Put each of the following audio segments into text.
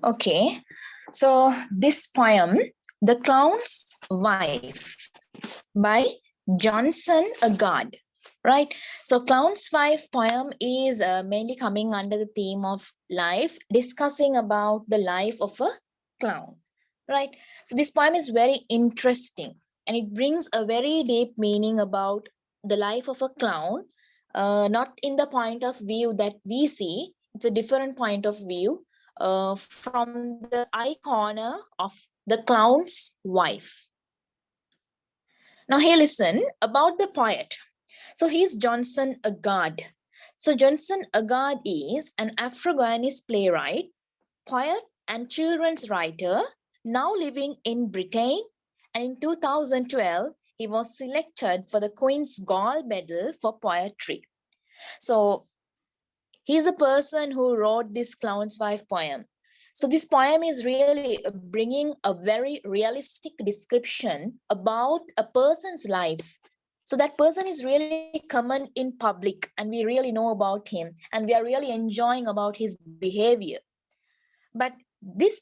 Okay, so this poem, The Clown's Wife by Johnson Agard, right? So Clown's Wife poem is mainly coming under the theme of life, discussing about the life of a clown, right? So this poem is very interesting and it brings a very deep meaning about the life of a clown, not in the point of view that we see, it's a different point of view from the eye corner of the clown's wife. Now here listen about the poet. So he's Johnson Agard. So Johnson Agard is an Afro-Guyanese playwright, poet and children's writer now living in Britain, and in 2012 he was selected for the Queen's Gall Medal for Poetry. So he's a person who wrote this Clown's Wife poem. So this poem is really bringing a very realistic description about a person's life. So that person is really common in public and we really know about him and we are really enjoying about his behavior. But this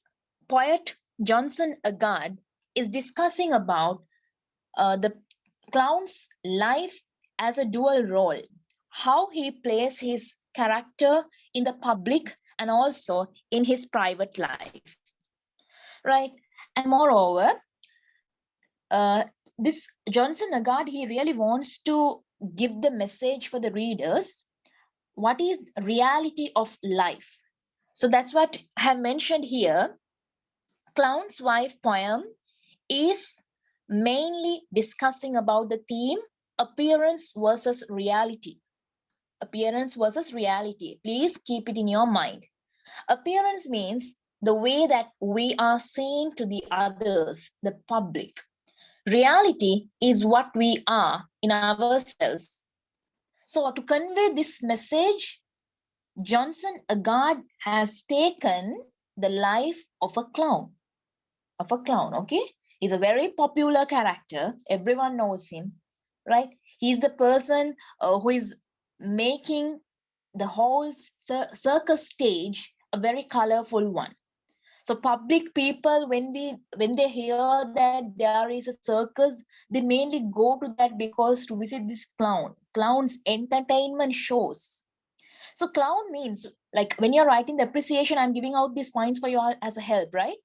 poet, Johnson Agard, is discussing about the clown's life as a dual role, how he plays his character in the public and also in his private life, right? And moreover, this Johnson Agard, he really wants to give the message for the readers, what is reality of life. So that's what I have mentioned here. Clown's Wife poem is mainly discussing about the theme appearance versus reality. Appearance versus reality. Please keep it in your mind. Appearance means the way that we are seen to the others, the public. Reality is what we are in ourselves. So to convey this message, Johnson Agard has taken the life of a clown. Okay? He's a very popular character. Everyone knows him, right? He's the person who is making the whole circus stage a very colorful one. So public people, when they hear that there is a circus, they mainly go to that because to visit this clown's entertainment shows. So clown means, like when you're writing the appreciation, I'm giving out these points for you all as a help, right?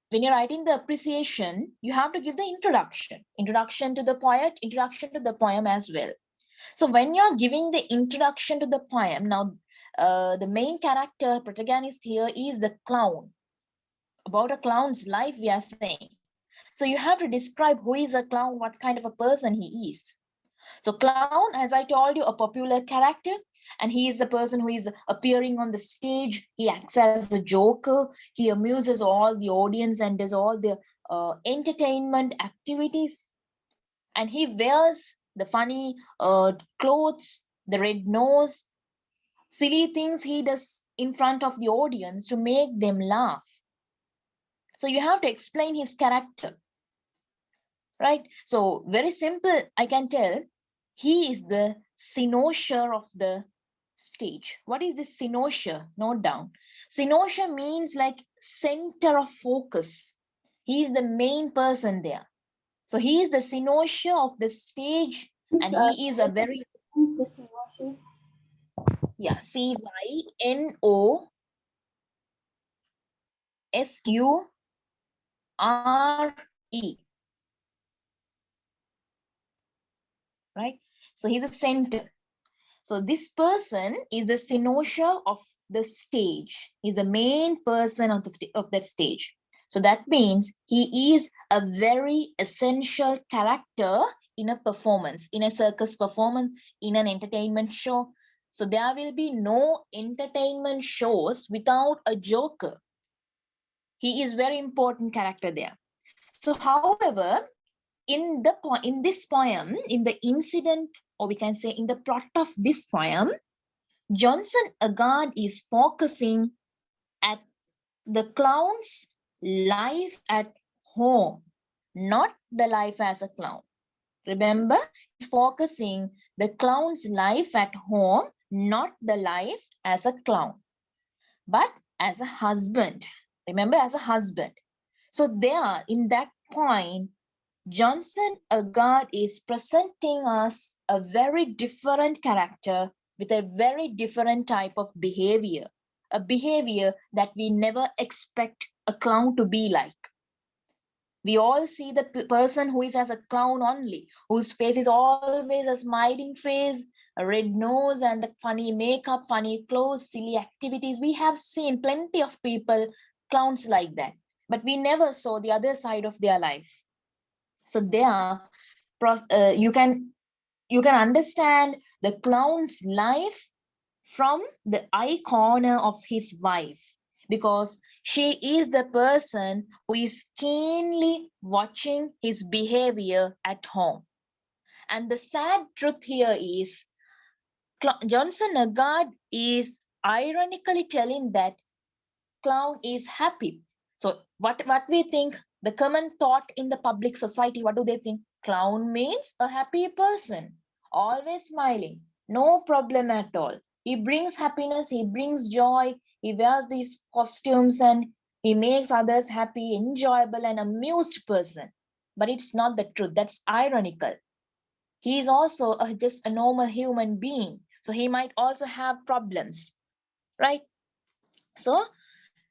When you're writing the appreciation, you have to give the introduction to the poet, introduction to the poem as well. So when you're giving the introduction to the poem, now the main character, protagonist here is the clown. About a clown's life, we are saying. So you have to describe who is a clown, what kind of a person he is. So clown, as I told you, a popular character, and he is the person who is appearing on the stage. He acts as a joker. He amuses all the audience and does all the entertainment activities. And he wears the funny clothes, the red nose, silly things he does in front of the audience to make them laugh. So you have to explain his character, right? So very simple, I can tell, he is the cynosure of the stage. What is this cynosure? Note down. Cynosure means like center of focus. He is the main person there. So he is the cynosure of the stage, and he is a very CYNOSURE, right? So he's a center. So this person is the cynosure of the stage. He's the main person of that stage. So that means he is a very essential character in a performance, in a circus performance, in an entertainment show. So there will be no entertainment shows without a joker. He is very important character there. So however, in this poem, in the incident, or we can say in the plot of this poem, Johnson Agard is focusing at the clown's life at home, not the life as a clown. Remember, he's focusing the clown's life at home, not the life as a clown. But as a husband. Remember, as a husband. So there, in that point, Johnson Agard is presenting us a very different character with a very different type of behavior, a behavior that we never expect a clown to be like. We all see the person who is as a clown only, whose face is always a smiling face, a red nose, and the funny makeup, funny clothes, silly activities. We have seen plenty of people, clowns like that, but we never saw the other side of their life. So there, you can understand the clown's life from the eye corner of his wife, because she is the person who is keenly watching his behavior at home. And the sad truth here is Johnson Agard is ironically telling that clown is happy. So what we think, the common thought in the public society, what do they think? Clown means a happy person, always smiling, no problem at all. He brings happiness, he brings joy, he wears these costumes and he makes others happy, enjoyable and amused person. But it's not the truth. That's ironical. He is also just a normal human being. So he might also have problems, right? So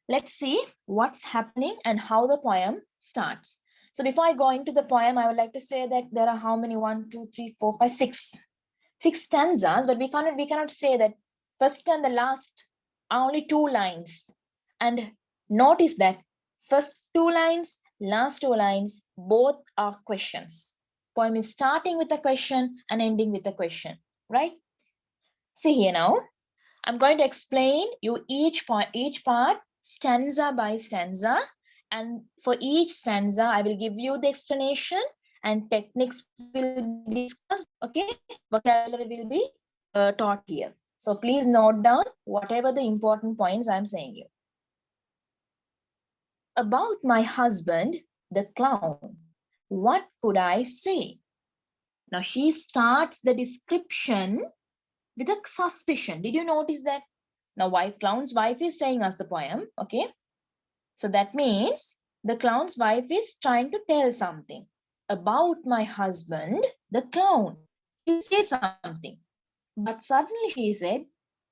let's see what's happening and how the poem starts. So before I go into the poem, I would like to say that there are how many? 1, 2, 3, 4, 5, 6. 6 stanzas, but we cannot say that first and the last are only 2 lines. And notice that first 2 lines, last 2 lines, both are questions. Poem is starting with a question and ending with a question, right? See here now. I'm going to explain you each part stanza by stanza, and for each stanza I will give you the explanation and techniques will be discussed. Okay, vocabulary will be taught here. So please note down whatever the important points I'm saying you. About my husband, the clown, what could I say? Now she starts the description with a suspicion. Did you notice that? Now, clown's wife is saying us the poem, okay? So that means the clown's wife is trying to tell something about my husband, the clown. She will say something, but suddenly she said,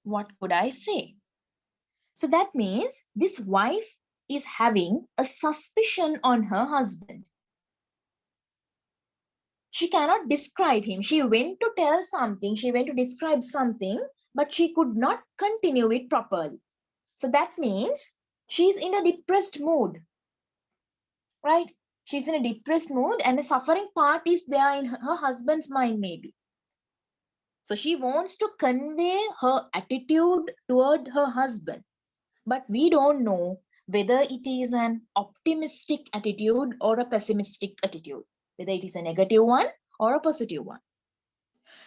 what could I say? So that means this wife is having a suspicion on her husband. She cannot describe him. She went to tell something, she went to describe something, but she could not continue it properly. So that means she's in a depressed mood, right? She's in a depressed mood and a suffering part is there in her husband's mind maybe. So she wants to convey her attitude toward her husband, but we don't know whether it is an optimistic attitude or a pessimistic attitude, whether it is a negative one or a positive one.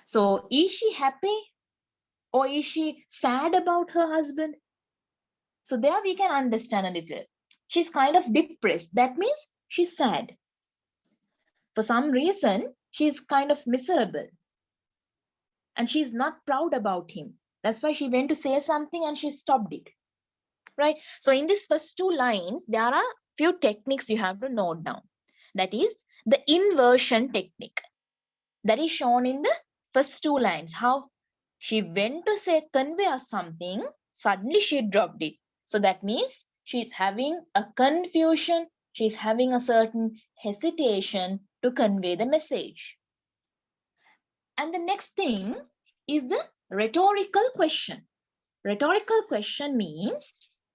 So is she happy or is she sad about her husband? So there we can understand a little. She's kind of depressed. That means she's sad. For some reason, she's kind of miserable. And she's not proud about him. That's why she went to say something and she stopped it. Right? So in these first 2 lines, there are few techniques you have to note down. That is the inversion technique. That is shown in the first 2 lines. How she went to say convey us something, suddenly she dropped it. So that means she's having a confusion, she's having a certain hesitation to convey the message. And the next thing is the rhetorical question. Rhetorical question means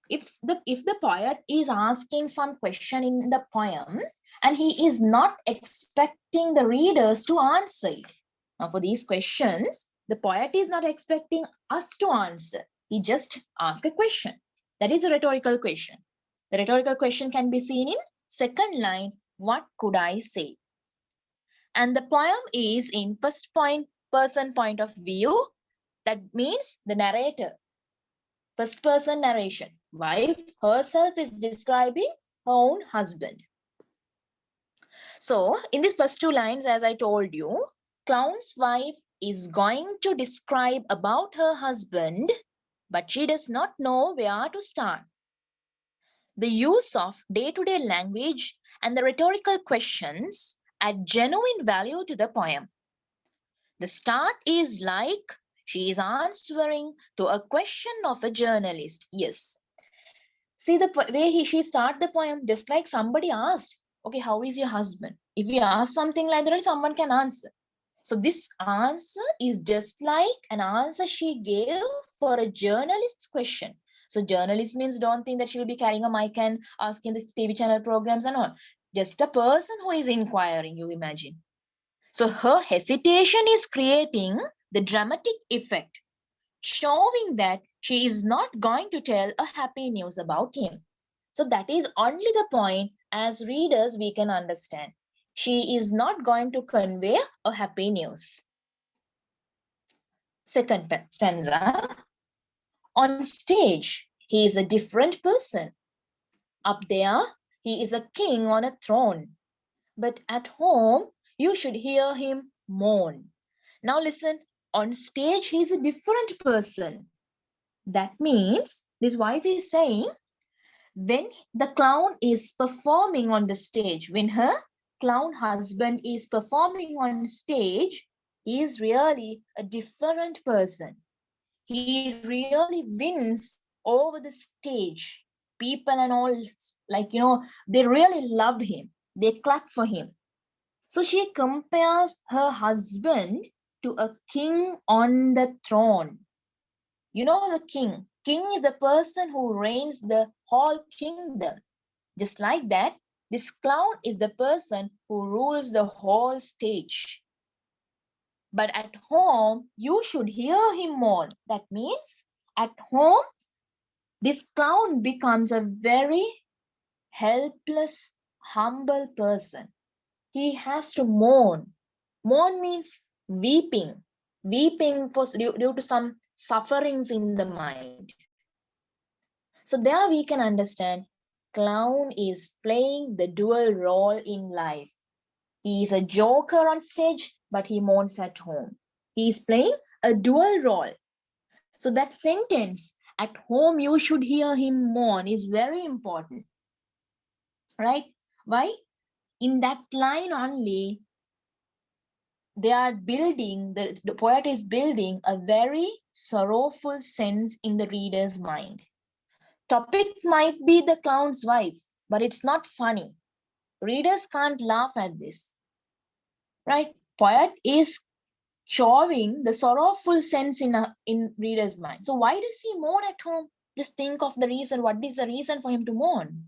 if the poet is asking some question in the poem and he is not expecting the readers to answer it. Now for these questions, the poet is not expecting us to answer. He just asks a question. That is a rhetorical question. The rhetorical question can be seen in second line, what could I say? And the poem is in first person point of view. That means the narrator. First person narration. Wife herself is describing her own husband. So in these first 2 lines, as I told you, clown's wife is going to describe about her husband, but she does not know where to start. The use of day-to-day language and the rhetorical questions add genuine value to the poem. The start is like she is answering to a question of a journalist. Yes. See the way she start the poem, just like somebody asked, okay, how is your husband? If we ask something like that, someone can answer. So this answer is just like an answer she gave for a journalist's question. So journalist means don't think that she will be carrying a mic and asking the TV channel programs and all. Just a person who is inquiring, you imagine. So her hesitation is creating the dramatic effect, showing that she is not going to tell a happy news about him. So that is only the point as readers we can understand. She is not going to convey a happy news. Second stanza. On stage, he is a different person. Up there, he is a king on a throne. But at home, you should hear him moan. Now listen, on stage, he is a different person. That means this wife is saying, when the clown is performing on the stage, when her clown husband is performing on stage, he is really a different person. He really wins over the stage. People and all, like, they really love him. They clap for him. So she compares her husband to a king on the throne. You know the king. King is the person who reigns the whole kingdom. Just like that, this clown is the person who rules the whole stage. But at home, you should hear him mourn. That means at home, this clown becomes a very helpless, humble person. He has to mourn. Mourn means weeping. Weeping due to some sufferings in the mind. So there we can understand clown is playing the dual role in life. He is a joker on stage, but he mourns at home. He is playing a dual role. So that sentence, at home you should hear him mourn, is very important. Right? Why? In that line only, they are building, the poet is building a very sorrowful sense in the reader's mind. Topic might be the clown's wife, but it's not funny. Readers can't laugh at this. Right? Poet is showing the sorrowful sense in reader's mind. So why does he mourn at home? Just think of the reason. What is the reason for him to mourn?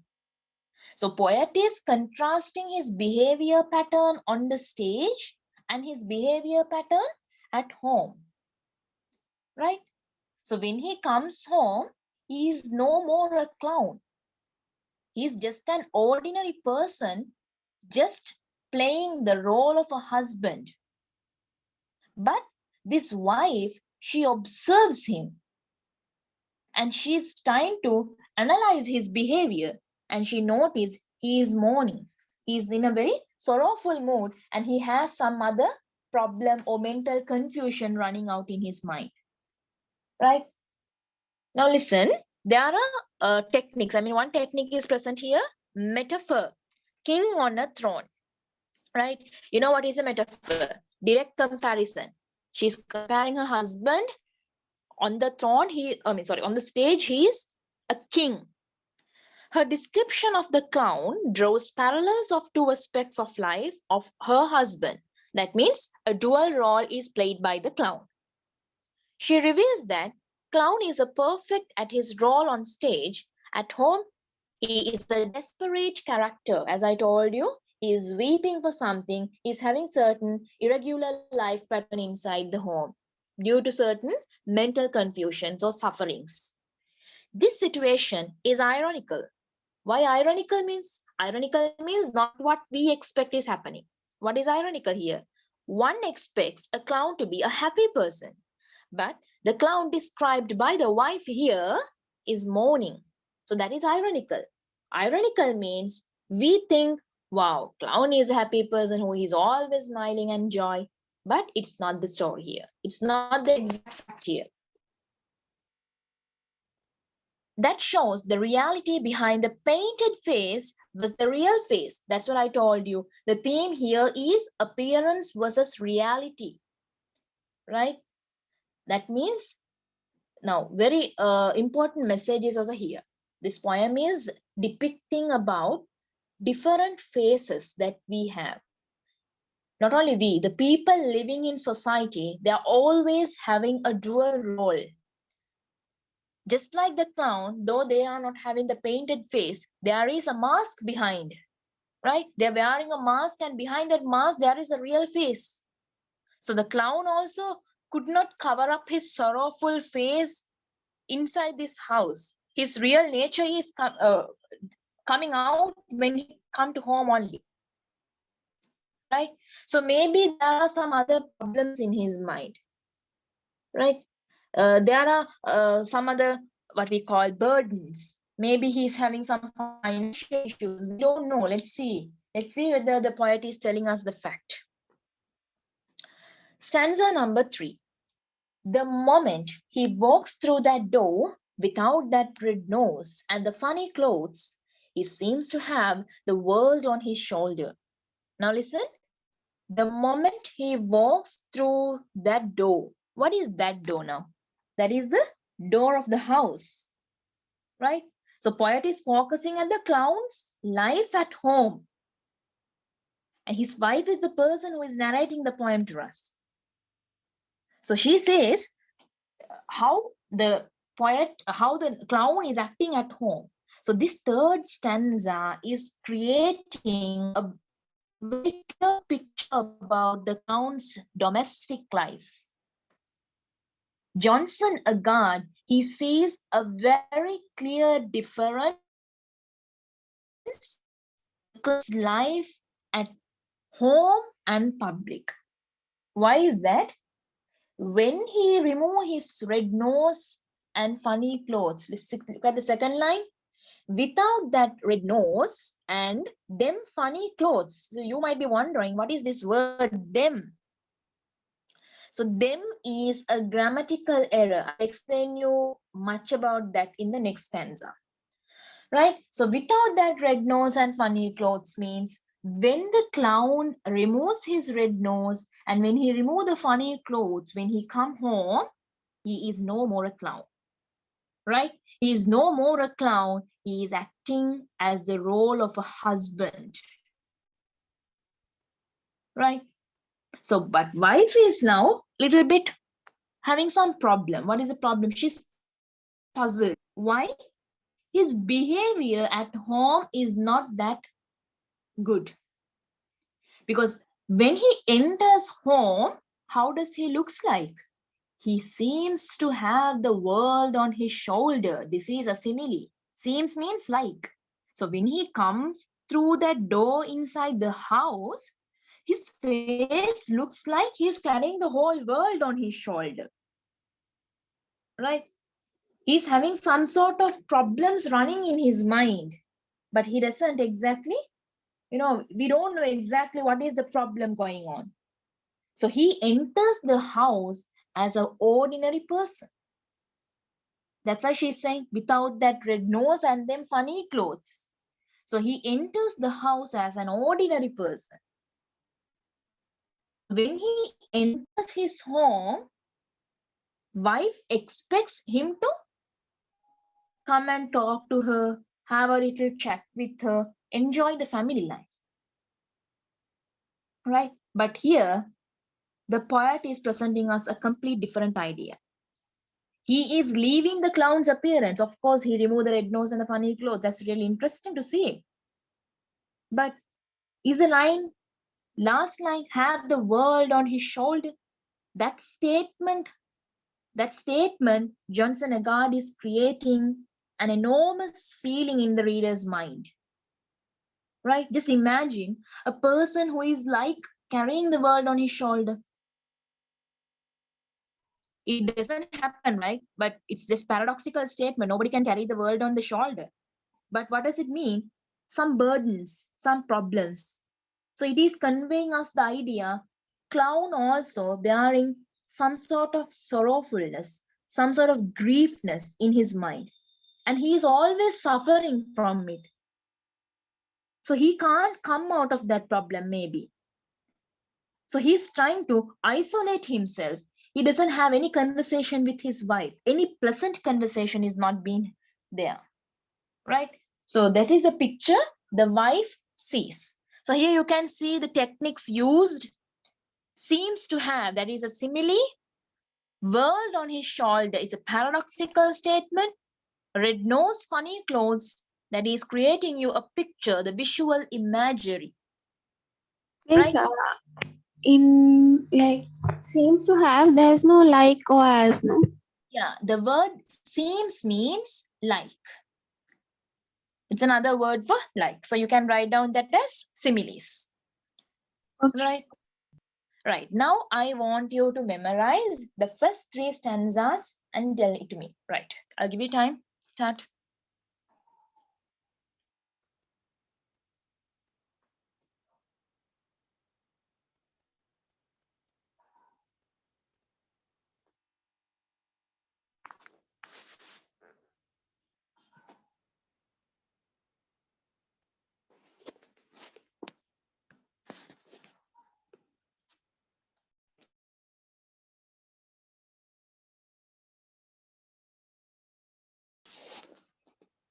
So poet is contrasting his behavior pattern on the stage and his behavior pattern at home. Right? So when he comes home, he is no more a clown. He is just an ordinary person, just playing the role of a husband. But this wife, she observes him and she's trying to analyze his behavior, and she noticed he is mourning. He's in a very sorrowful mood and he has some other problem or mental confusion running out in his mind. Right? Now listen, there are techniques. I mean, one technique is present here, metaphor, king on a throne. Right? You know what is a metaphor? Direct comparison. She's comparing her husband on the throne. On the stage, he is a king. Her description of the clown draws parallels of two aspects of life of her husband. That means a dual role is played by the clown. She reveals that clown is a perfect at his role on stage. At home, he is a desperate character. As I told you, he is weeping for something. He is having certain irregular life pattern inside the home due to certain mental confusions or sufferings. This situation is ironical. Why ironical means? Ironical means not what we expect is happening. What is ironical here? One expects a clown to be a happy person, but the clown described by the wife here is mourning. So that is ironical. Ironical means we think, wow, clown is a happy person who is always smiling and joy. But it's not the story here. It's not the exact fact here. That shows the reality behind the painted face was the real face. That's what I told you. The theme here is appearance versus reality, right? That means, now very important message is also here. This poem is depicting about different faces that we have. Not only we, the people living in society, they are always having a dual role. Just like the clown, though they are not having the painted face, there is a mask behind, right? They're wearing a mask, and behind that mask, there is a real face. So the clown also could not cover up his sorrowful face inside this house. His real nature is coming out when he come to home only, right? So maybe there are some other problems in his mind, right? There are some other what we call burdens. Maybe he's having some financial issues. We don't know. Let's see. Let's see whether the poet is telling us the fact. Stanza number 3. The moment he walks through that door without that red nose and the funny clothes, he seems to have the world on his shoulder. Now listen. The moment he walks through that door, what is that door now? That is the door of the house, right? So poet is focusing at the clown's life at home. And his wife is the person who is narrating the poem to us. So she says how the clown is acting at home. So this third stanza is creating a very clear picture about the clown's domestic life. Johnson Agard, he sees a very clear difference in life at home and public. Why is that? When he removes his red nose and funny clothes, look at the second line. Without that red nose and them funny clothes. So you might be wondering, what is this word them? So them is a grammatical error. I'll explain you much about that in the next stanza. Right? So without that red nose and funny clothes means when the clown removes his red nose and when he removes the funny clothes, when he come home, he is no more a clown. Right? He is no more a clown. He is acting as the role of a husband. Right? So, but wife is now little bit having some problem. What is the problem? She's puzzled. Why? His behavior at home is not that good. Because when he enters home, how does he looks like? He seems to have the world on his shoulder. This is a simile. Seems means like. So when he comes through that door inside the house, his face looks like he's carrying the whole world on his shoulder. Right? He's having some sort of problems running in his mind, but he doesn't exactly, we don't know exactly what is the problem going on. So he enters the house as an ordinary person. That's why she's saying without that red nose and them funny clothes. So he enters the house as an ordinary person. When he enters his home, wife expects him to come and talk to her, have a little chat with her, enjoy the family life. Right? But here, the poet is presenting us a complete different idea. He is leaving the clown's appearance. Of course, he removed the red nose and the funny clothes. That's really interesting to see. But is the last line, have the world on his shoulder? That statement, Johnson Agard is creating an enormous feeling in the reader's mind. Right? Just imagine a person who is like carrying the world on his shoulder. It doesn't happen, right? But it's this paradoxical statement. Nobody can carry the world on the shoulder. But what does it mean? Some burdens, some problems. So it is conveying us the idea, clown also bearing some sort of sorrowfulness, some sort of griefness in his mind. and he is always suffering from it. So he can't come out of that problem, maybe. So he's trying to isolate himself. He doesn't have any conversation with his wife. Any pleasant conversation is not being there, right? So that is the picture the wife sees. So here you can see the techniques used seems to have, that is a simile. World on his shoulder is a paradoxical statement. Red nose, funny clothes, that is creating you a picture, the visual imagery. Yes, Right? in like seems to have, there's no like or as, no? Yeah, the word seems means like. It's another word for like. So you can write down that as similes. Okay. Right? Right. Now I want you to memorize the first 3 stanzas and tell it to me. Right. I'll give you time. Start.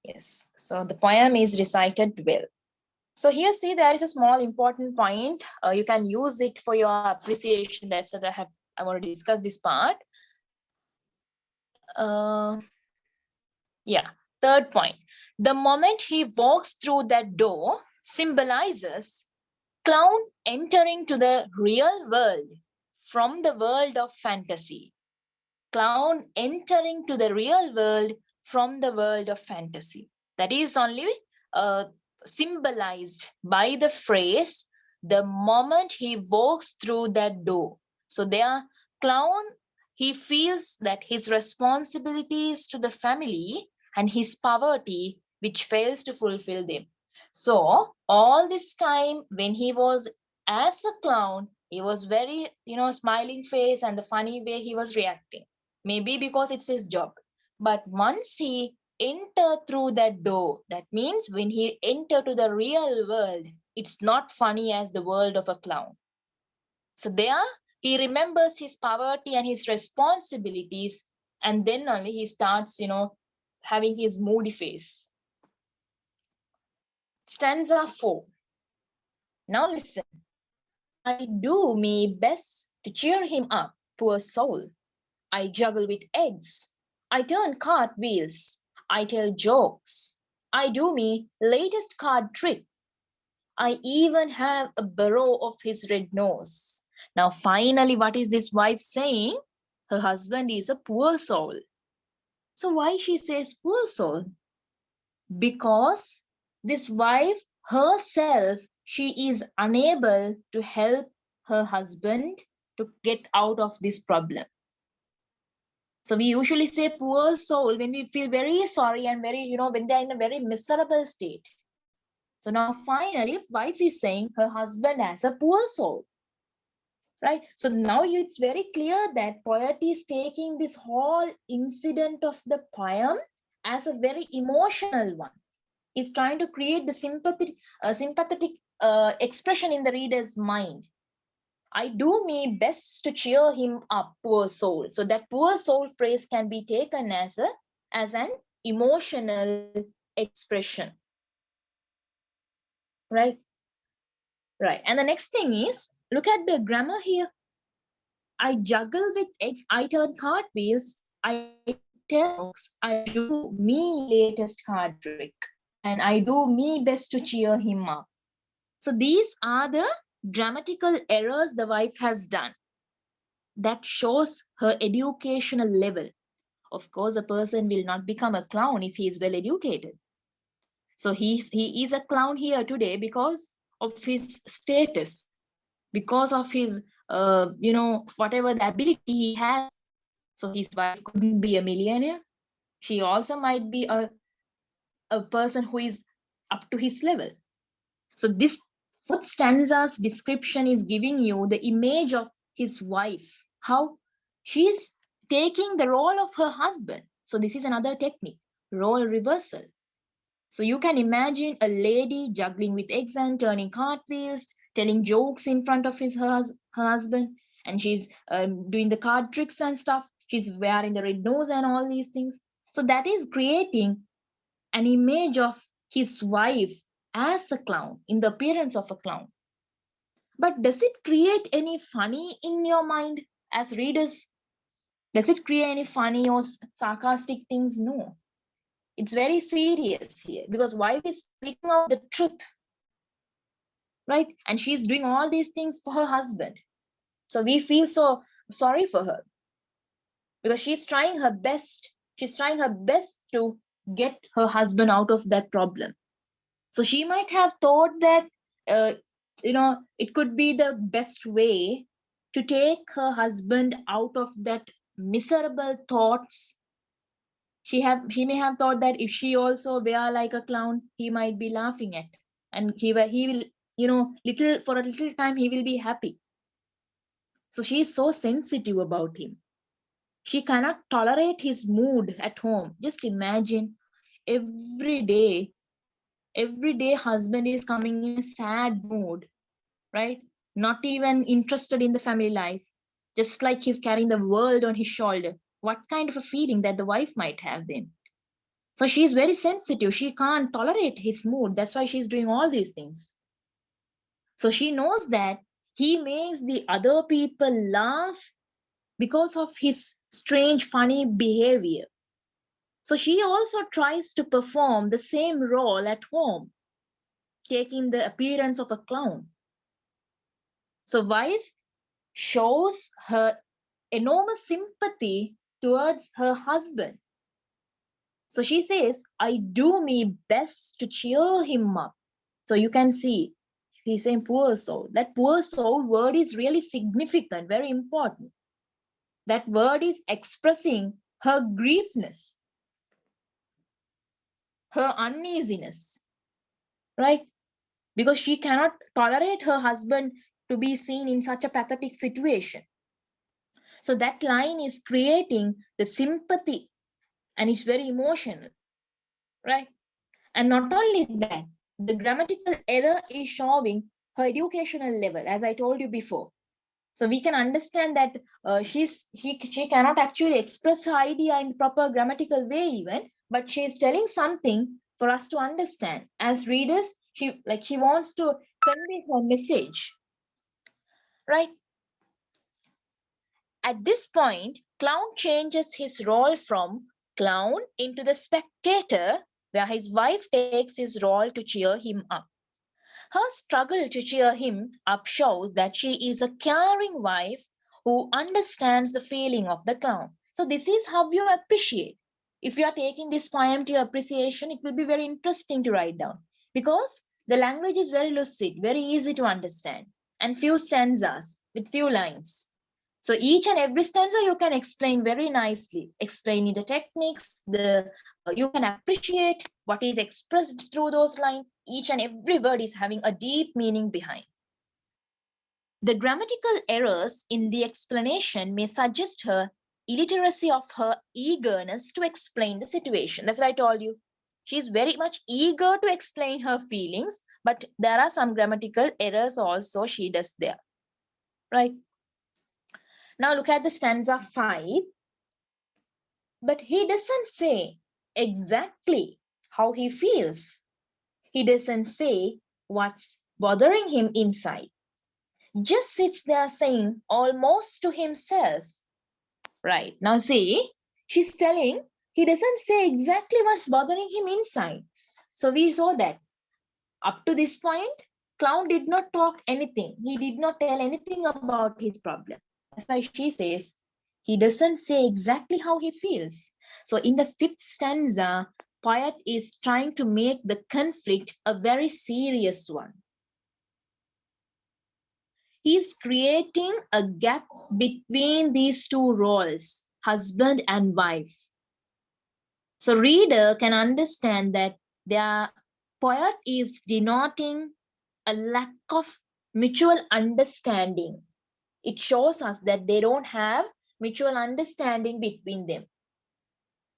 Yes. So the poem is recited well. So here, see, there is a small important point. You can use it for your appreciation. That's what I want to discuss this part. Uh, yeah. Third point. The moment he walks through that door symbolizes clown entering to the real world from the world of fantasy. Clown entering to the real world from the world of fantasy. That is only uh, symbolized by the phrase, the moment he walks through that door. So there, clown, he feels that his responsibilities to the family and his poverty, which fails to fulfill them. So all this time when he was as a clown, he was very, smiling face and the funny way he was reacting. Maybe because it's his job. But once he enter through that door, that means when he enter to the real world, it's not funny as the world of a clown. So there he remembers his poverty and his responsibilities, and then only he starts, having his moody face. Stanza 4. Now listen. I do me best to cheer him up, poor soul. I juggle with eggs. I turn cartwheels. I tell jokes. I do me latest card trick. I even have a burrow of his red nose. Now, finally, what is this wife saying? Her husband is a poor soul. So, why she says poor soul? Because this wife herself, she is unable to help her husband to get out of this problem. So we usually say poor soul when we feel very sorry and very, when they're in a very miserable state. So now finally, wife is saying her husband has a poor soul. Right? So now it's very clear that poet is taking this whole incident of the poem as a very emotional one. He's trying to create the sympathetic expression in the reader's mind. I do my best to cheer him up, poor soul. So that poor soul phrase can be taken as an emotional expression. Right? Right. And the next thing is, look at the grammar here. I juggle with eggs, I turn cartwheels, I tell jokes, I do me latest card trick, and I do me best to cheer him up. So these are the grammatical errors the wife has done. That shows her educational level. Of course, a person will not become a clown if he is well educated. So he is a clown here today because of his status, because of his whatever the ability he has. So his wife couldn't be a millionaire. She also might be a person who is up to his level. So this fourth stanza's description is giving you the image of his wife, how she's taking the role of her husband. So this is another technique. role reversal. So you can imagine a lady juggling with eggs and turning cartwheels, telling jokes in front of her husband, and she's doing the card tricks and stuff. She's wearing the red nose and all these things. So that is creating an image of his wife as a clown, in the appearance of a clown. But does it create any funny in your mind as readers? Does it create any funny or sarcastic things? No. It's very serious here because wife is speaking out the truth, right? And she's doing all these things for her husband. So we feel so sorry for her because she's trying her best. She's trying her best to get her husband out of that problem. So she might have thought that, it could be the best way to take her husband out of that miserable thoughts. She may have thought that if she also wear like a clown, he might be laughing at, and he will, little for a little time he will be happy. So she is so sensitive about him. She cannot tolerate his mood at home. Just imagine, every day husband is coming in a sad mood, right? Not even interested in the family life, just like he's carrying the world on his shoulder. What kind of a feeling that the wife might have then? So she's very sensitive. She can't tolerate his mood. That's why she's doing all these things. So she knows that he makes the other people laugh because of his strange, funny behavior. So she also tries to perform the same role at home, taking the appearance of a clown. So wife shows her enormous sympathy towards her husband. So she says, I do my best to cheer him up. So you can see, he's saying poor soul. That poor soul word is really significant, very important. That word is expressing her griefness, her uneasiness, right? Because she cannot tolerate her husband to be seen in such a pathetic situation. So that line is creating the sympathy, and it's very emotional, right? And not only that, the grammatical error is showing her educational level, as I told you before. So we can understand that she cannot actually express her idea in the proper grammatical way even, but she is telling something for us to understand. As readers, she wants to convey her message, right? At this point, clown changes his role from clown into the spectator, where his wife takes his role to cheer him up. Her struggle to cheer him up shows that she is a caring wife who understands the feeling of the clown. So this is how you appreciate. If you are taking this poem to your appreciation, it will be very interesting to write down because the language is very lucid, very easy to understand, and few stanzas with few lines. So each and every stanza you can explain very nicely, explaining the techniques, you can appreciate what is expressed through those lines. Each and every word is having a deep meaning behind. The grammatical errors in the explanation may suggest her illiteracy of her eagerness to explain the situation. That's what I told you. She's very much eager to explain her feelings, but there are some grammatical errors also she does there, right? Now look at the stanza 5. But he doesn't say exactly how he feels. He doesn't say what's bothering him inside. Just sits there saying almost to himself. Right. Now see, she's telling he doesn't say exactly what's bothering him inside. So we saw that up to this point, clown did not talk anything. He did not tell anything about his problem. That's why she says he doesn't say exactly how he feels. So in the 5th stanza, poet is trying to make the conflict a very serious one. He's creating a gap between these two roles, husband and wife. So reader can understand that the poet is denoting a lack of mutual understanding. It shows us that they don't have mutual understanding between them.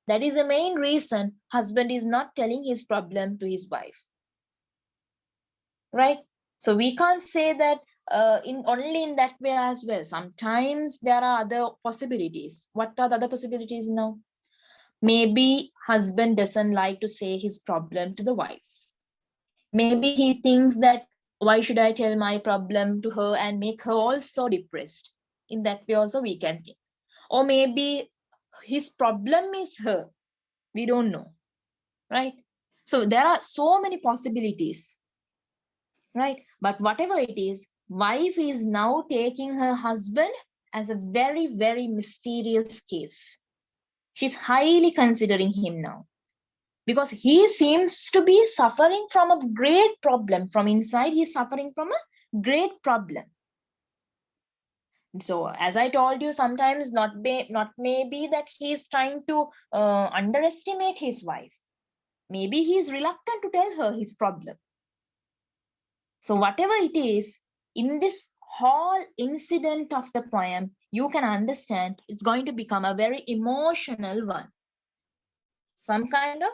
That is the main reason husband is not telling his problem to his wife. Right? So we can't say that in only in that way as well. Sometimes there are other possibilities. What are the other possibilities now? Maybe husband doesn't like to say his problem to the wife. Maybe he thinks that why should I tell my problem to her and make her also depressed? In that way also we can think. Or maybe his problem is her. We don't know. Right? So there are so many possibilities. Right? But whatever it is, wife is now taking her husband as a very, very mysterious case. She's highly considering him now because he seems to be suffering from a great problem. From inside, he's suffering from a great problem. So as I told you, sometimes not maybe that he's trying to underestimate his wife. Maybe he's reluctant to tell her his problem. So whatever it is, in this whole incident of the poem, you can understand it's going to become a very emotional one. Some kind of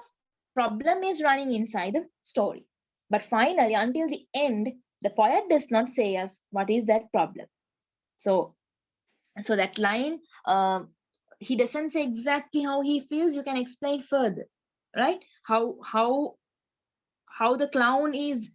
problem is running inside the story. But finally, until the end, the poet does not say us what is that problem. So that line, he doesn't say exactly how he feels. You can explain further, right? How the clown is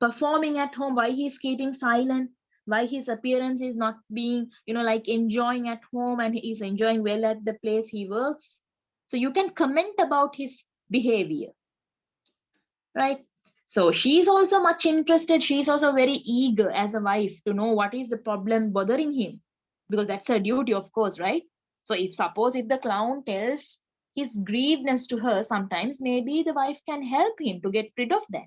performing at home, why he's keeping silent, why his appearance is not being, like enjoying at home, and he's enjoying well at the place he works. So you can comment about his behavior, right? So she's also much interested. She's also very eager as a wife to know what is the problem bothering him, because that's her duty, of course, right? So if the clown tells his grievedness to her, sometimes maybe the wife can help him to get rid of that.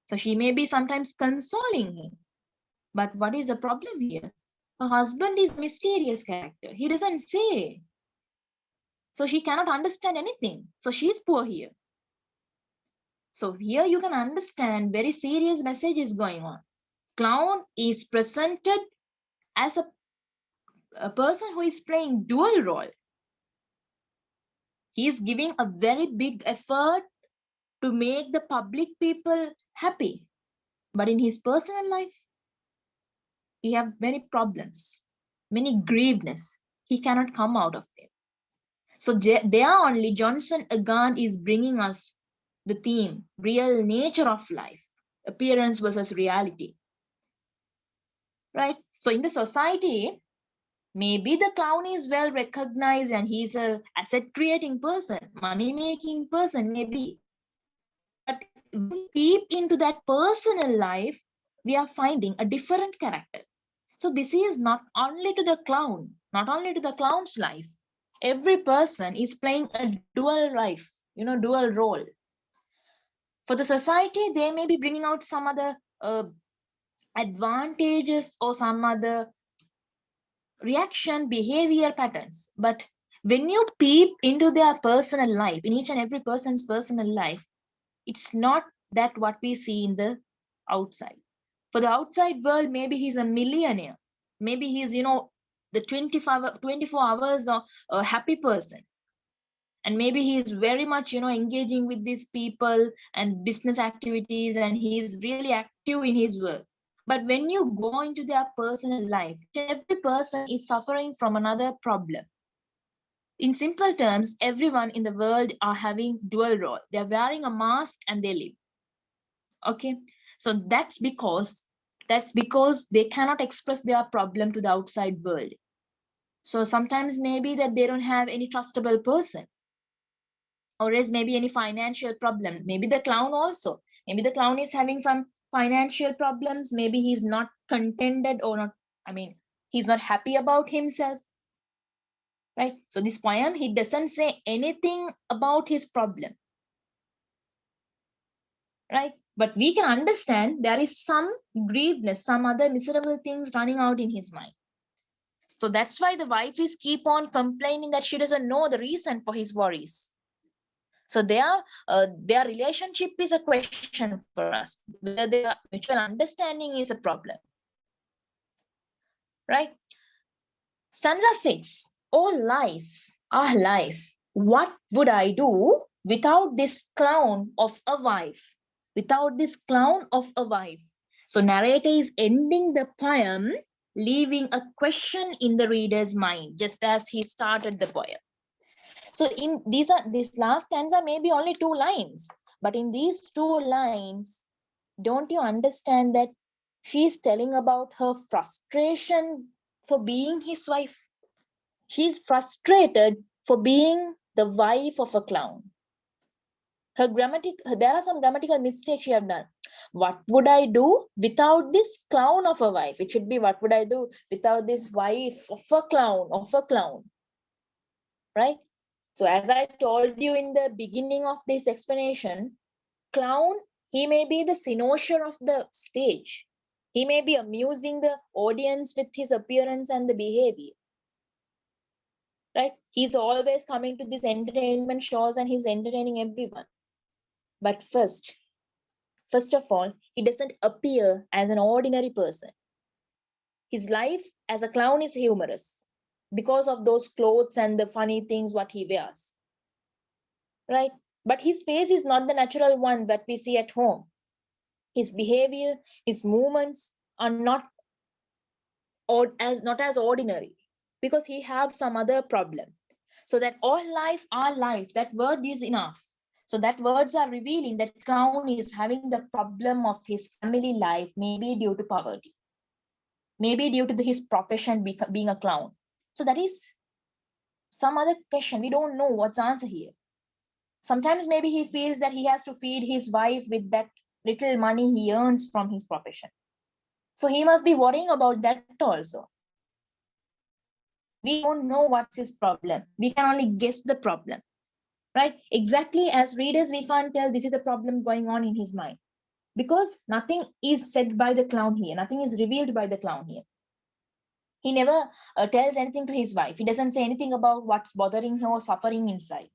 So she may be sometimes consoling him. But what is the problem here? Her husband is a mysterious character. He doesn't say. So she cannot understand anything. So she's poor here. So here you can understand very serious message is going on. Clown is presented as a person who is playing dual role. He is giving a very big effort to make the public people happy. But in his personal life, he have many problems, many grievedness. He cannot come out of them. So there only Johnson again is bringing us the theme, real nature of life, appearance versus reality. Right? So in the society, maybe the clown is well recognized and he's a asset creating person, money making person, maybe. But when we peep into that personal life, we are finding a different character. So this is not only to the clown, not only to the clown's life. Every person is playing a dual life, dual role. For the society, they may be bringing out some other advantages or some other reaction behavior patterns. But when you peep into their personal life, in each and every person's personal life, it's not that what we see in the outside. For the outside world, maybe he's a millionaire. Maybe he's, the 24 hours of a happy person. And maybe he's very much, engaging with these people and business activities, and he's really active in his work. But when you go into their personal life, every person is suffering from another problem. In simple terms, everyone in the world are having dual role. They're wearing a mask and they live. Okay, so that's because they cannot express their problem to the outside world. So sometimes maybe that they don't have any trustable person, or else maybe any financial problem. Maybe the clown also, maybe the clown is having some financial problems. Maybe he's not contented, or not, he's not happy about himself, right? So this poem, he doesn't say anything about his problem, right? But we can understand there is some grievedness, some other miserable things running out in his mind. So that's why the wife is keep on complaining that she doesn't know the reason for his worries. So their relationship is a question for us, whether their mutual understanding is a problem, right? Stanza 6. Oh life, our life, What would I do without this clown of a wife? Without this clown of a wife. So narrator is ending the poem, leaving a question in the reader's mind, just as he started the poem. So in this last stanza may be only 2 lines, but in these 2 lines, don't you understand that she's telling about her frustration for being his wife? She's frustrated for being the wife of a clown. There are some grammatical mistakes she have done. What would I do without this clown of a wife? It should be, what would I do without this wife of a clown, right? So as I told you in the beginning of this explanation, clown, he may be the cynosure of the stage. He may be amusing the audience with his appearance and the behavior, right? He's always coming to these entertainment shows and he's entertaining everyone. But first of all, he doesn't appear as an ordinary person. His life as a clown is humorous because of those clothes and the funny things what he wears, right? But his face is not the natural one that we see at home. His behavior, his movements are not as ordinary, because he have some other problem. So that all life are life, that word is enough. So that words are revealing that clown is having the problem of his family life, maybe due to poverty, maybe due to his profession being a clown. So that is some other question. We don't know what's the answer here. Sometimes maybe he feels that he has to feed his wife with that little money he earns from his profession. So he must be worrying about that also. We don't know what's his problem. We can only guess the problem, right? Exactly, as readers, we can't tell this is the problem going on in his mind, because nothing is said by the clown here. Nothing is revealed by the clown here. He never tells anything to his wife. He doesn't say anything about what's bothering her or suffering inside.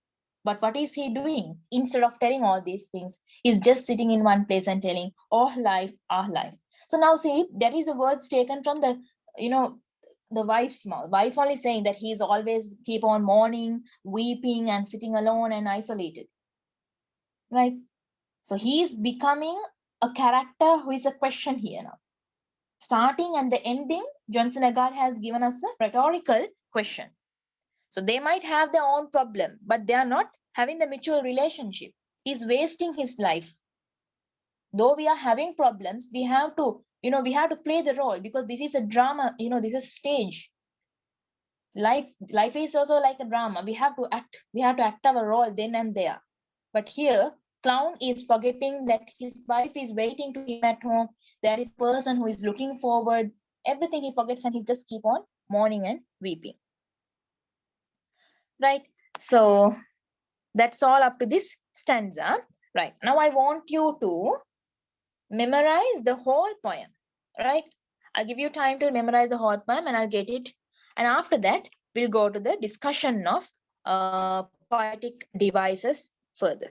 But what is he doing? Instead of telling all these things, he's just sitting in one place and telling, oh, life, our life. So now see, there is a words taken from the, the wife's mouth. Wife only saying that he's always keep on mourning, weeping, and sitting alone and isolated, right? So he's becoming a character who is a question here now. Starting and the ending, Johnson Agard has given us a rhetorical question. So they might have their own problem, but they are not having the mutual relationship. He's wasting his life. Though we are having problems, we have to, we have to play the role, because this is a drama, this is stage. Life is also like a drama. We have to act our role then and there. But here, clown is forgetting that his wife is waiting to him at home. There is a person who is looking forward. Everything he forgets, and he just keep on mourning and weeping. Right? So that's all up to this stanza. Right. Now I want you to memorize the whole poem. Right? I'll give you time to memorize the whole poem, and I'll get it. And after that, we'll go to the discussion of poetic devices further.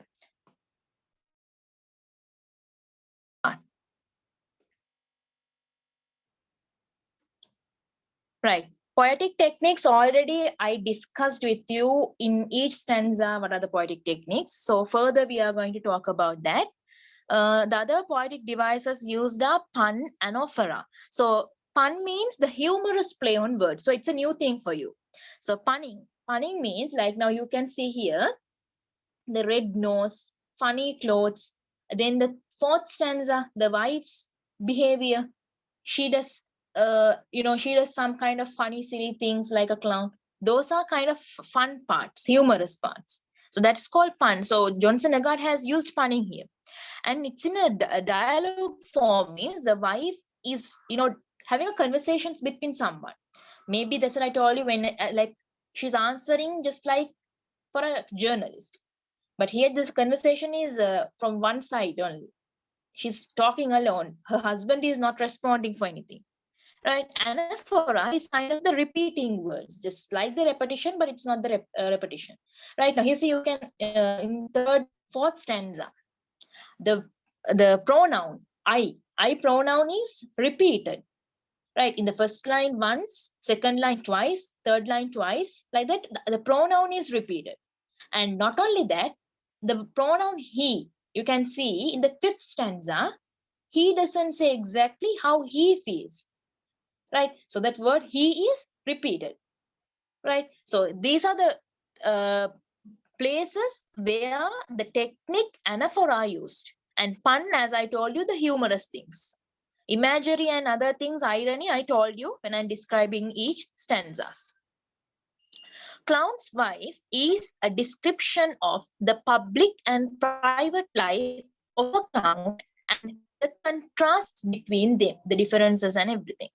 Right. Poetic techniques, already I discussed with you in each stanza what are the poetic techniques. So further we are going to talk about that. The other poetic devices used are pun and ophora. So pun means the humorous play on words. So it's a new thing for you. So punning means, like now you can see here, the red nose, funny clothes. Then the fourth stanza, the wife's behavior. She does she does some kind of funny, silly things like a clown. Those are kind of fun parts, humorous parts. So that's called pun. So Johnson Agard has used punning here. And it's in a dialogue form, means the wife is, having a conversations between someone. Maybe that's what I told you, when like she's answering just like for a journalist. But here this conversation is from one side only. She's talking alone. Her husband is not responding for anything. Right, anaphora is kind of the repeating words, just like the repetition, but it's not the repetition. Right, now here see, you can in fourth stanza, the pronoun I pronoun is repeated. Right, in the first line once, second line twice, third line twice, like that the pronoun is repeated. And not only that, the pronoun he, you can see in the 5th stanza, he doesn't say exactly how he feels, right? So that word he is repeated, right? So these are the places where the technique anaphora are used. And pun, as I told you, the humorous things. Imagery and other things, irony, I told you when I'm describing each stanzas. Clown's Wife is a description of the public and private life of a clown and the contrasts between them, the differences and everything.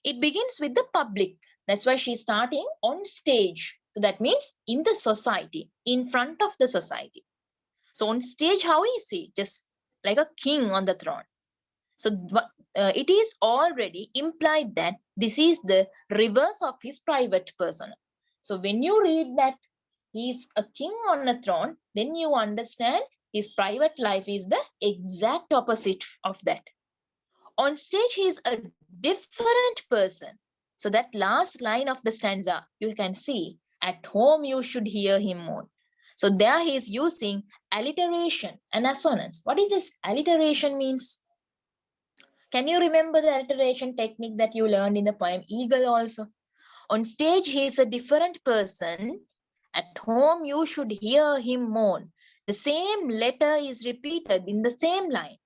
It begins with the public. That's why she's starting on stage. So that means in the society, in front of the society. So on stage, how is he? Just like a king on the throne. So it is already implied that this is the reverse of his private persona. So when you read that he's a king on a throne, then you understand his private life is the exact opposite of that. On stage, he is a different person. So that last line of the stanza, you can see, at home you should hear him moan. So there he is using alliteration and assonance. What is this alliteration means? Can you remember the alliteration technique that you learned in the poem Eagle also? On stage, he is a different person. At home, you should hear him moan. The same letter is repeated in the same line.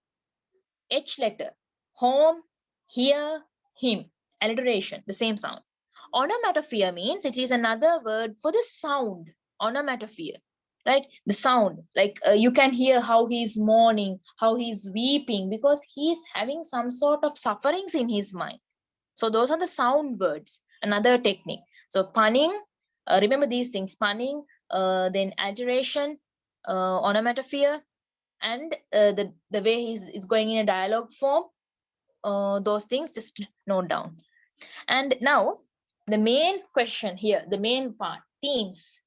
H letter. Home, hear, him. Alliteration, the same sound. Onomatopoeia means it is another word for the sound. Onomatopoeia, right? The sound, like you can hear how he is mourning, how he is weeping, because he is having some sort of sufferings in his mind. So those are the sound words, another technique. So punning, remember these things, punning, then alliteration, onomatopoeia, and the way he's going in a dialogue form, those things just note down. And now the main question here, the main part, themes.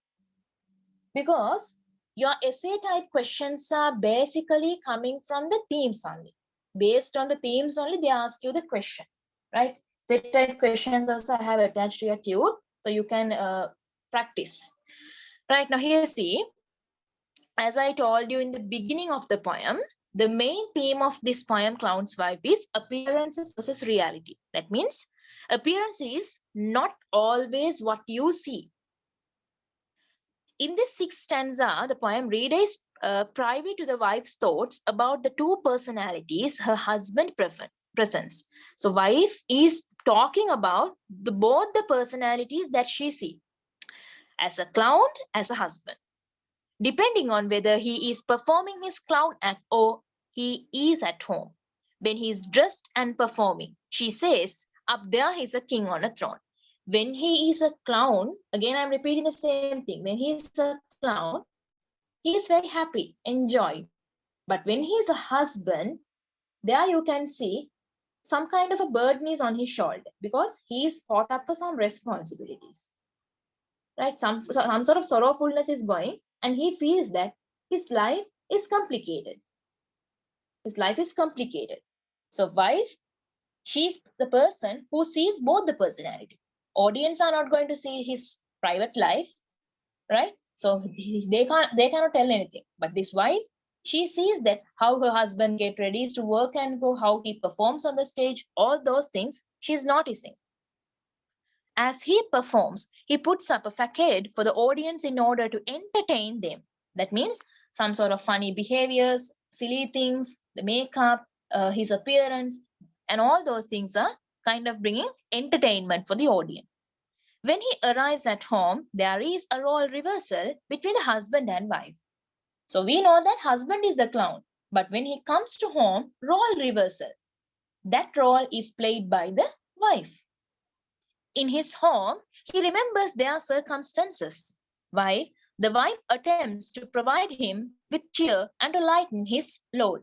Because your essay type questions are basically coming from the themes only. Based on the themes only, they ask you the question, right? Set type questions also I have attached to your tube, so you can practice. Right, now here see, as I told you in the beginning of the poem, the main theme of this poem, Clown's Wife, is appearances versus reality. That means appearance is not always what you see. In this 6th stanza, the poem reader is privy to the wife's thoughts about the two personalities her husband presents. So wife is talking about both the personalities that she sees, as a clown, as a husband. Depending on whether he is performing his clown act or he is at home. When he is dressed and performing, she says, up there he's a king on a throne. When he is a clown, again I'm repeating the same thing. When he is a clown, he is very happy, enjoy. But when he is a husband, there you can see some kind of a burden is on his shoulder because he is caught up for some responsibilities. Right? Some sort of sorrowfulness is going, and he feels that his life is complicated. His life is complicated. So wife, she's the person who sees both the personality. Audience are not going to see his private life, right? So they cannot tell anything. But this wife, she sees that how her husband get ready to work and go, how he performs on the stage, all those things she's noticing. As he performs, he puts up a facade for the audience in order to entertain them. That means some sort of funny behaviors, silly things, the makeup, his appearance, and all those things are kind of bringing entertainment for the audience. When he arrives at home, there is a role reversal between the husband and wife. So we know that husband is the clown, but when he comes to home, role reversal. That role is played by the wife. In his home, he remembers their circumstances. Why? The wife attempts to provide him with cheer and to lighten his load.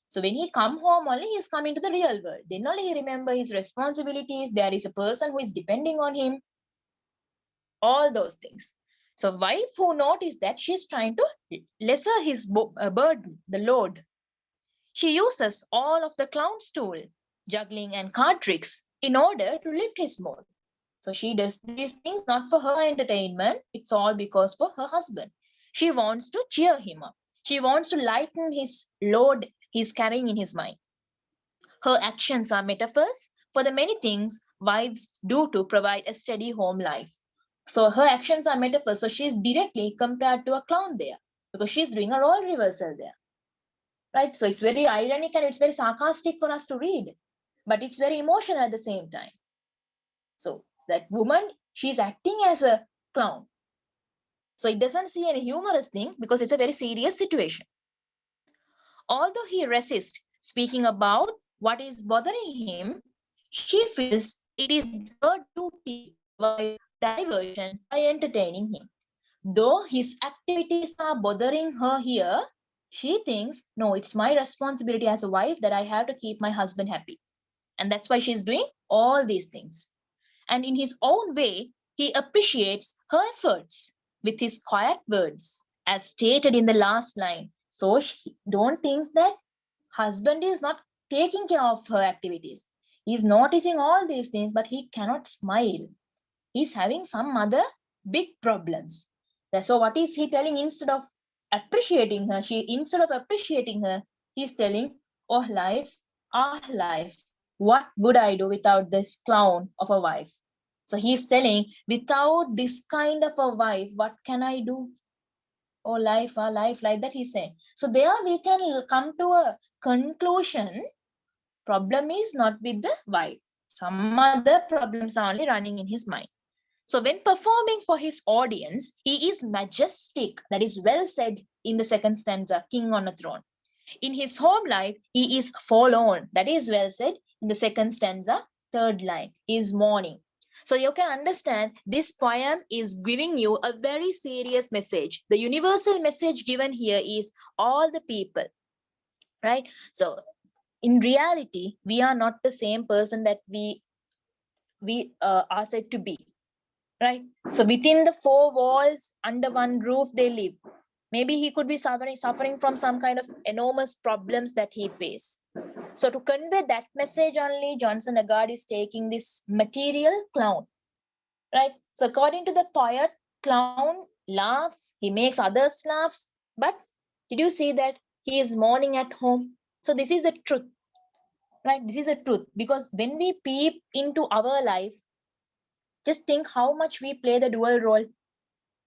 So when he come home, only he is coming to the real world. Then only he remember his responsibilities. There is a person who is depending on him. All those things. So wife who noticed that she's trying to lesser his burden, the load. She uses all of the clown's tool, juggling and card tricks, in order to lift his mood. So she does these things not for her entertainment, it's all because for her husband. She wants to cheer him up. She wants to lighten his load he's carrying in his mind. Her actions are metaphors for the many things wives do to provide a steady home life. So her actions are metaphors. So she's directly compared to a clown there because she's doing a role reversal there. Right? So it's very ironic and it's very sarcastic for us to read, but it's very emotional at the same time. So that woman, she's acting as a clown. So it doesn't see any humorous thing because it's a very serious situation. Although he resists speaking about what is bothering him, she feels it is her duty to provide diversion by entertaining him. Though his activities are bothering her here, she thinks, no, it's my responsibility as a wife that I have to keep my husband happy. And that's why she's doing all these things. And in his own way, he appreciates her efforts with his quiet words, as stated in the last line. So don't think that husband is not taking care of her activities. He's noticing all these things, but he cannot smile. He's having some other big problems. So what is he telling? Instead of appreciating her, he's telling, oh life, life, what would I do without this clown of a wife? So he's telling, without this kind of a wife, what can I do? Oh life, like that he's saying. So there we can come to a conclusion. Problem is not with the wife. Some other problems are only running in his mind. So when performing for his audience, he is majestic. That is well said in the second stanza, King on a Throne. In his home life, he is forlorn. That is well said in the second stanza, third line. He is mourning. So you can understand this poem is giving you a very serious message. The universal message given here is all the people, right? So in reality, we are not the same person that we are said to be. Right? So within the four walls, under one roof, they live. Maybe he could be suffering from some kind of enormous problems that he faced. So to convey that message only, Johnson Agard is taking this material clown. Right? So according to the poet, clown laughs, he makes others laugh. But did you see that he is mourning at home? So this is the truth. Right? This is a truth. Because when we peep into our life, just think how much we play the dual role.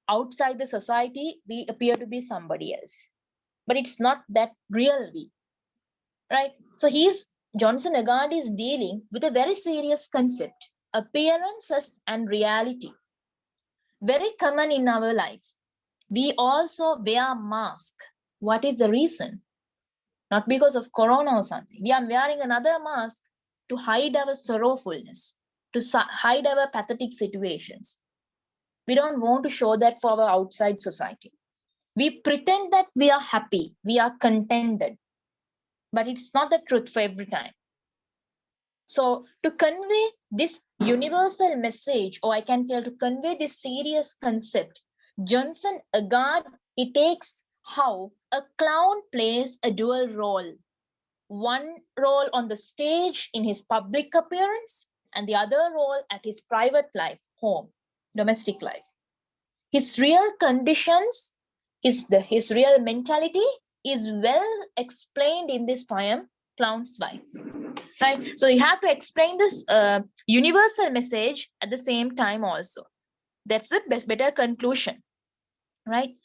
Outside the society, we appear to be somebody else. But it's not that real we. Right? So Johnson Agard is dealing with a very serious concept, appearances and reality. Very common in our life. We also wear mask. What is the reason? Not because of corona or something. We are wearing another mask to hide our sorrowfulness, to hide our pathetic situations. We don't want to show that for our outside society. We pretend that we are happy, we are contented, but it's not the truth for every time. So to convey this universal message, or I can tell to convey this serious concept, Johnson Agard, he takes how a clown plays a dual role. One role on the stage in his public appearance, and the other role at his private life, home, domestic life. His real conditions, his real mentality is well explained in this poem, Clown's Wife. Right? So you have to explain this universal message at the same time also. That's the better conclusion. Right?